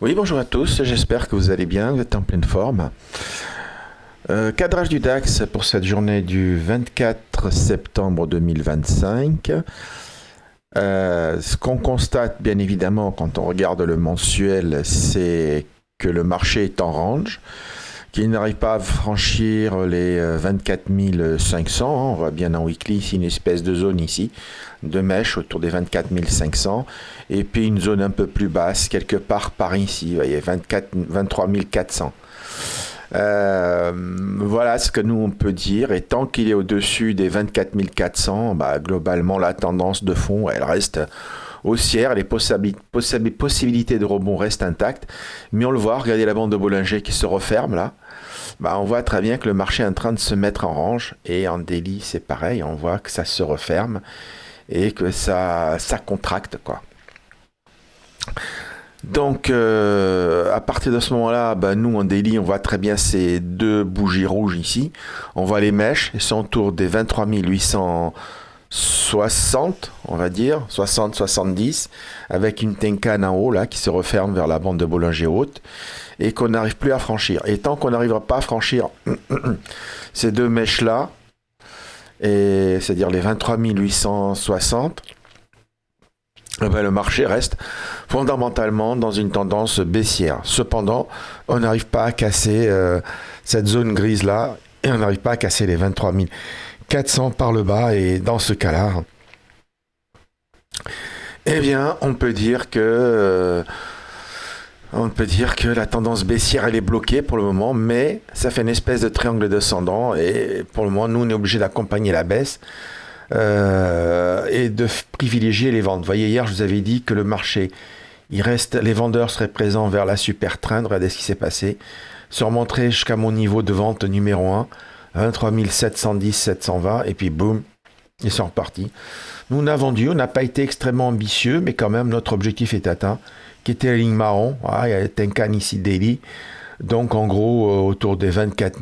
Oui, bonjour à tous, j'espère que vous allez bien, vous êtes en pleine forme. Cadrage du DAX pour cette journée du 24 septembre 2025. Ce qu'on constate bien évidemment quand on regarde le mensuel, c'est que le marché est en range, qu'il n'arrive pas à franchir les 24 500. On voit bien en weekly ici une espèce de zone ici, de mèche autour des 24 500. Et puis une zone un peu plus basse, quelque part par ici, vous voyez, 23 400. Voilà ce que nous on peut dire. Et tant qu'il est au-dessus des 24 400, globalement la tendance de fond, elle reste haussière. Les possibilités de rebond restent intactes. Mais on le voit, regardez la bande de Bollinger qui se referme là. On voit très bien que le marché est en train de se mettre en range. Et en daily, c'est pareil. On voit que ça se referme et que ça contracte, quoi. Donc, à partir de ce moment-là, nous, en daily, on voit très bien ces deux bougies rouges ici. On voit les mèches, elles sont autour des 23 860, on va dire, 60-70, avec une Tenkan en haut, là, qui se referme vers la bande de Bollinger haute, et qu'on n'arrive plus à franchir. Et tant qu'on n'arrivera pas à franchir ces deux mèches-là, c'est-à-dire les 23 860, le marché reste fondamentalement dans une tendance baissière. Cependant, on n'arrive pas à casser cette zone grise-là et on n'arrive pas à casser les 23 400 par le bas. Et dans ce cas-là, eh bien, on peut dire que la tendance baissière, elle est bloquée pour le moment, mais ça fait une espèce de triangle descendant et pour le moment, nous, on est obligé d'accompagner la baisse. Et de privilégier les ventes. Vous voyez, hier, je vous avais dit que le marché, les vendeurs seraient présents vers la super trend. Regardez ce qui s'est passé. Se remonter jusqu'à mon niveau de vente numéro 1, 23 710, 720, et puis boum, ils sont repartis. Nous, on a vendu, on n'a pas été extrêmement ambitieux, mais quand même, notre objectif est atteint, qui était la ligne marron. Il y a Tenkan ici, daily. Donc, en gros, autour des 24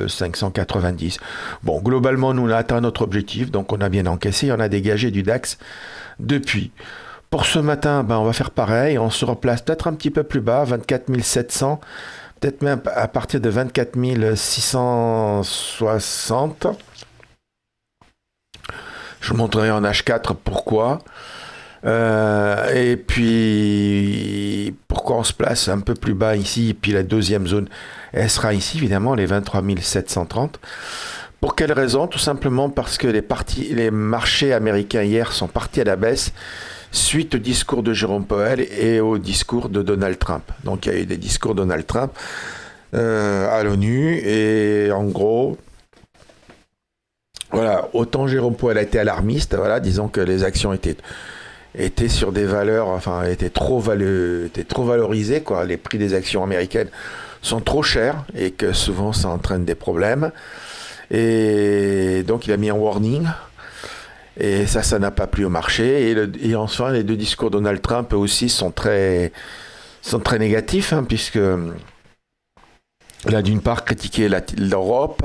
590. Bon, globalement, nous, on a atteint notre objectif. Donc, on a bien encaissé. On a dégagé du DAX depuis. Pour ce matin, on va faire pareil. On se replace peut-être un petit peu plus bas, 24 700. Peut-être même à partir de 24 660. Je vous montrerai en H4 pourquoi. Et puis, pourquoi on se place un peu plus bas ici, et puis la deuxième zone, elle sera ici, évidemment, les 23 730. Pour quelle raison? Tout simplement parce que les marchés américains hier sont partis à la baisse suite au discours de Jérôme Powell et au discours de Donald Trump. Donc, il y a eu des discours de Donald Trump à l'ONU, et en gros, voilà, autant Jérôme Powell a été alarmiste, voilà, disons que les actions étaient sur des valeurs, étaient trop valorisées, quoi. Les prix des actions américaines sont trop chers et que souvent ça entraîne des problèmes. Et donc il a mis un warning. Et ça n'a pas plu au marché. Et enfin, les deux discours de Donald Trump aussi sont très négatifs, puisque il a d'une part critiqué l'Europe,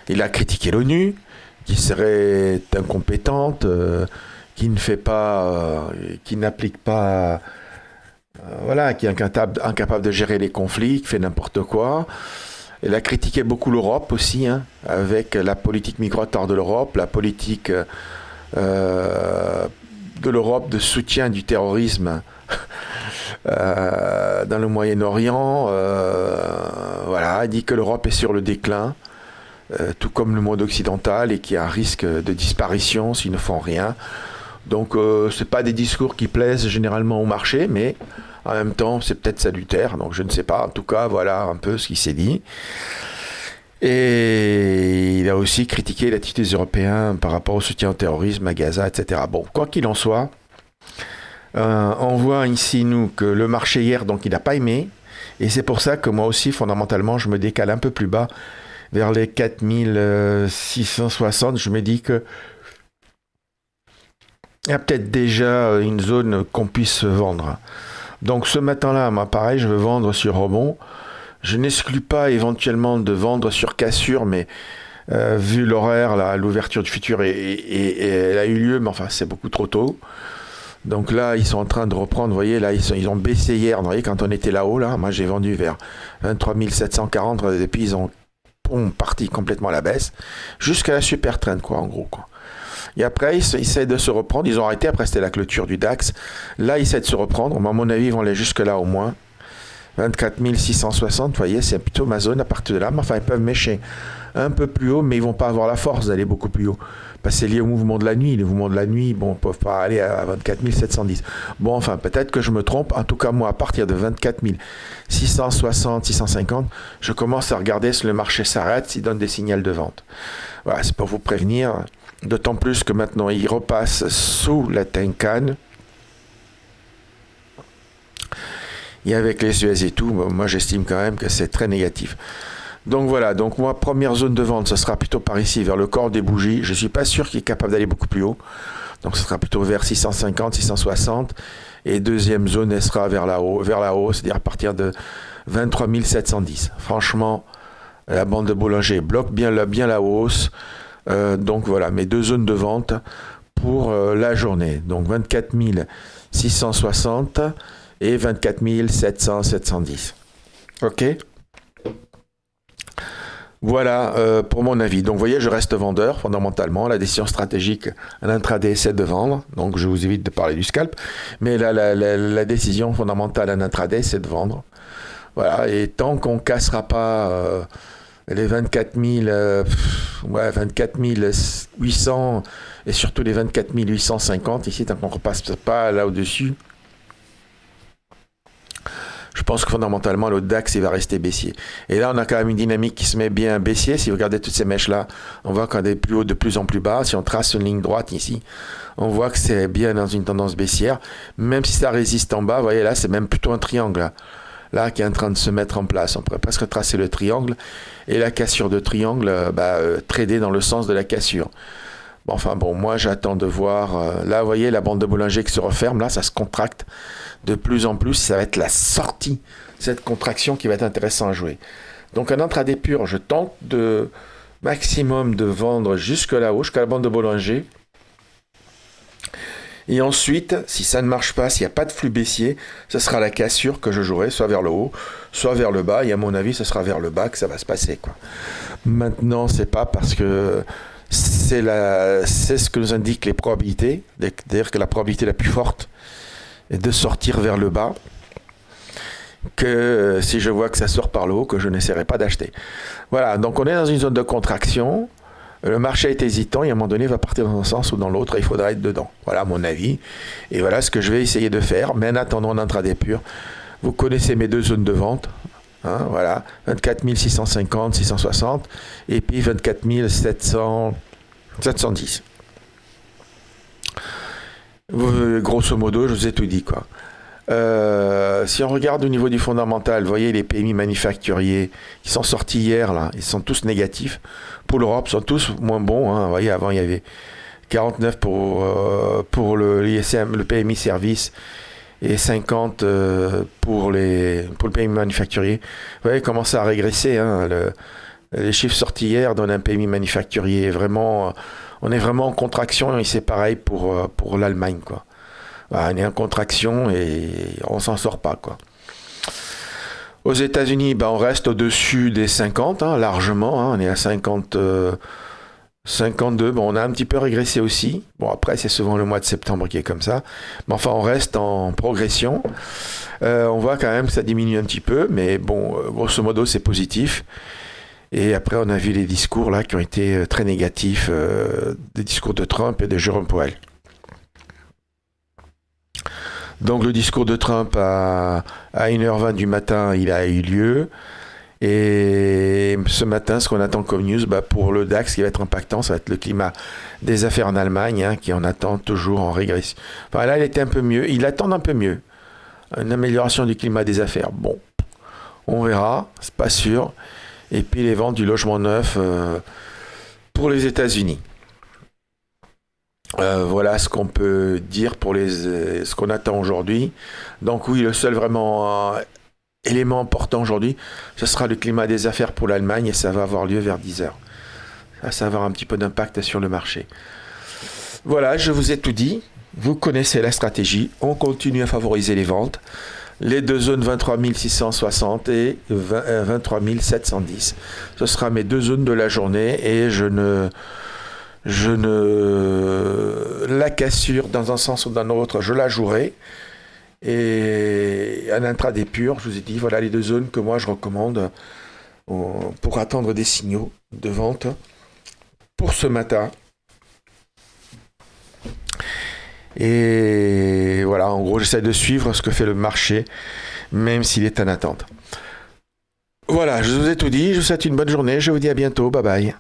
il a critiqué l'ONU, qui serait incompétente, qui ne fait pas, qui n'applique pas, qui est incapable de gérer les conflits, qui fait n'importe quoi. Elle a critiqué beaucoup l'Europe aussi, avec la politique migratoire de l'Europe, la politique de l'Europe de soutien du terrorisme dans le Moyen-Orient. Elle dit que l'Europe est sur le déclin, tout comme le monde occidental, et qu'il y a un risque de disparition s'ils ne font rien. Donc, c'est pas des discours qui plaisent généralement au marché, mais en même temps, c'est peut-être salutaire. Donc, je ne sais pas. En tout cas, voilà un peu ce qui s'est dit. Et il a aussi critiqué l'attitude des Européens par rapport au soutien au terrorisme à Gaza, etc. Bon, quoi qu'il en soit, on voit ici, nous, que le marché hier, donc, il n'a pas aimé. Et c'est pour ça que moi aussi, fondamentalement, je me décale un peu plus bas, vers les 4660. Je me dis que il y a peut-être déjà une zone qu'on puisse vendre. Donc ce matin-là, pareil, je veux vendre sur rebond. Je n'exclus pas éventuellement de vendre sur cassure, mais vu l'horaire, là, l'ouverture du futur elle a eu lieu, mais enfin c'est beaucoup trop tôt. Donc là, ils sont en train de reprendre. Vous voyez, là, ils ont baissé hier. Vous voyez, quand on était là-haut, là, moi j'ai vendu vers 23 740 et puis ils ont parti complètement à la baisse jusqu'à la super trend, quoi, en gros, quoi. Et après, ils essaient de se reprendre. Ils ont arrêté. Après, c'était la clôture du DAX. Là, ils essaient de se reprendre. À mon avis, ils vont aller jusque-là au moins. 24 660, vous voyez, c'est plutôt ma zone à partir de là. Mais enfin, ils peuvent mécher un peu plus haut, mais ils vont pas avoir la force d'aller beaucoup plus haut. Parce que c'est lié au mouvement de la nuit. Le mouvement de la nuit, bon, ils peuvent pas aller à 24 710. Bon, enfin, peut-être que je me trompe. En tout cas, moi, à partir de 24 660, 650, je commence à regarder si le marché s'arrête, s'il donne des signaux de vente. Voilà, c'est pour vous prévenir. D'autant plus que maintenant, il repasse sous la Tenkan. Et avec les US et tout, moi j'estime quand même que c'est très négatif. Donc voilà, donc moi, première zone de vente, ce sera plutôt par ici, vers le corps des bougies. Je ne suis pas sûr qu'il est capable d'aller beaucoup plus haut. Donc ce sera plutôt vers 650, 660. Et deuxième zone, elle sera vers la hausse, c'est-à-dire à partir de 23 710. Franchement, la bande de Bollinger bloque bien la hausse. Donc voilà, mes deux zones de vente pour la journée. Donc 24 660 et 24 700, 710. Ok. Voilà pour mon avis. Donc vous voyez, je reste vendeur fondamentalement. La décision stratégique à l'intraday, c'est de vendre. Donc je vous évite de parler du scalp. Mais la décision fondamentale à l'intraday, c'est de vendre. Voilà. Et tant qu'on ne cassera pas les 24 800 et surtout les 24 850 ici, tant qu'on ne repasse pas là au-dessus, je pense que fondamentalement, le DAX, il va rester baissier. Et là, on a quand même une dynamique qui se met bien baissier. Si vous regardez toutes ces mèches-là, on voit qu'on est plus haut de plus en plus bas. Si on trace une ligne droite ici, on voit que c'est bien dans une tendance baissière. Même si ça résiste en bas, vous voyez là, c'est même plutôt un triangle. Là, qui est en train de se mettre en place. On pourrait presque tracer le triangle. Et la cassure de triangle, trader dans le sens de la cassure. Bon, enfin bon, moi j'attends de voir. Là, vous voyez la bande de Bollinger qui se referme. Là, ça se contracte de plus en plus. Ça va être la sortie de cette contraction qui va être intéressant à jouer. Donc en intraday pur, je tente de maximum de vendre jusque là-haut, jusqu'à la bande de Bollinger. Et ensuite, si ça ne marche pas, s'il n'y a pas de flux baissier, ce sera la cassure que je jouerai, soit vers le haut, soit vers le bas. Et à mon avis, ce sera vers le bas que ça va se passer, quoi. Maintenant, c'est pas parce que c'est ce que nous indiquent les probabilités, c'est-à-dire que la probabilité la plus forte est de sortir vers le bas, que si je vois que ça sort par le haut, que je n'essaierai pas d'acheter. Voilà, donc on est dans une zone de contraction. Le marché est hésitant et à un moment donné, il va partir dans un sens ou dans l'autre et il faudra être dedans. Voilà mon avis. Et voilà ce que je vais essayer de faire. Mais en attendant, en intraday pur, vous connaissez mes deux zones de vente. Hein, voilà, 24 650, 660 et puis 24 700, 710. Grosso modo, je vous ai tout dit, quoi. Si on regarde au niveau du fondamental, vous voyez les PMI manufacturiers qui sont sortis hier, là, ils sont tous négatifs. Pour l'Europe, ils sont tous moins bons. Hein. Vous voyez, avant, il y avait 49 pour l'ISM, le PMI service, et 50 pour le PMI manufacturier. Vous voyez, comment ça a régressé. Hein. Les chiffres sortis hier donnent un PMI manufacturier. Vraiment, on est vraiment en contraction et c'est pareil pour l'Allemagne, quoi. On est en contraction et on s'en sort pas, quoi. Aux États-Unis, on reste au-dessus des 50, hein, largement. Hein, on est à 50, 52. Bon, on a un petit peu régressé aussi. Bon, après, c'est souvent le mois de septembre qui est comme ça. Mais enfin, on reste en progression. On voit quand même que ça diminue un petit peu. Mais bon, grosso modo, c'est positif. Et après, on a vu les discours là qui ont été très négatifs. Des discours de Trump et de Jérôme Powell. Donc le discours de Trump à 1h20 du matin, il a eu lieu. Et ce matin, ce qu'on attend comme news, pour le DAX, qui va être impactant, ça va être le climat des affaires en Allemagne, hein, qui en attend toujours en régression. Enfin là, il était un peu mieux. Il attend un peu mieux. Une amélioration du climat des affaires. Bon, on verra, c'est pas sûr. Et puis les ventes du logement neuf pour les États-Unis. Voilà ce qu'on peut dire pour ce qu'on attend aujourd'hui. Donc oui, le seul vraiment élément important aujourd'hui, ce sera le climat des affaires pour l'Allemagne et ça va avoir lieu vers 10h. Ça va avoir un petit peu d'impact sur le marché. Voilà, je vous ai tout dit. Vous connaissez la stratégie. On continue à favoriser les ventes. Les deux zones 23 660 et 23 710. Ce sera mes deux zones de la journée et je ne la cassure dans un sens ou dans l'autre, je la jouerai. Et en intraday pur, je vous ai dit, voilà les deux zones que moi je recommande pour attendre des signaux de vente pour ce matin. Et voilà, en gros, j'essaie de suivre ce que fait le marché, même s'il est en attente. Voilà, je vous ai tout dit, je vous souhaite une bonne journée, je vous dis à bientôt, bye bye.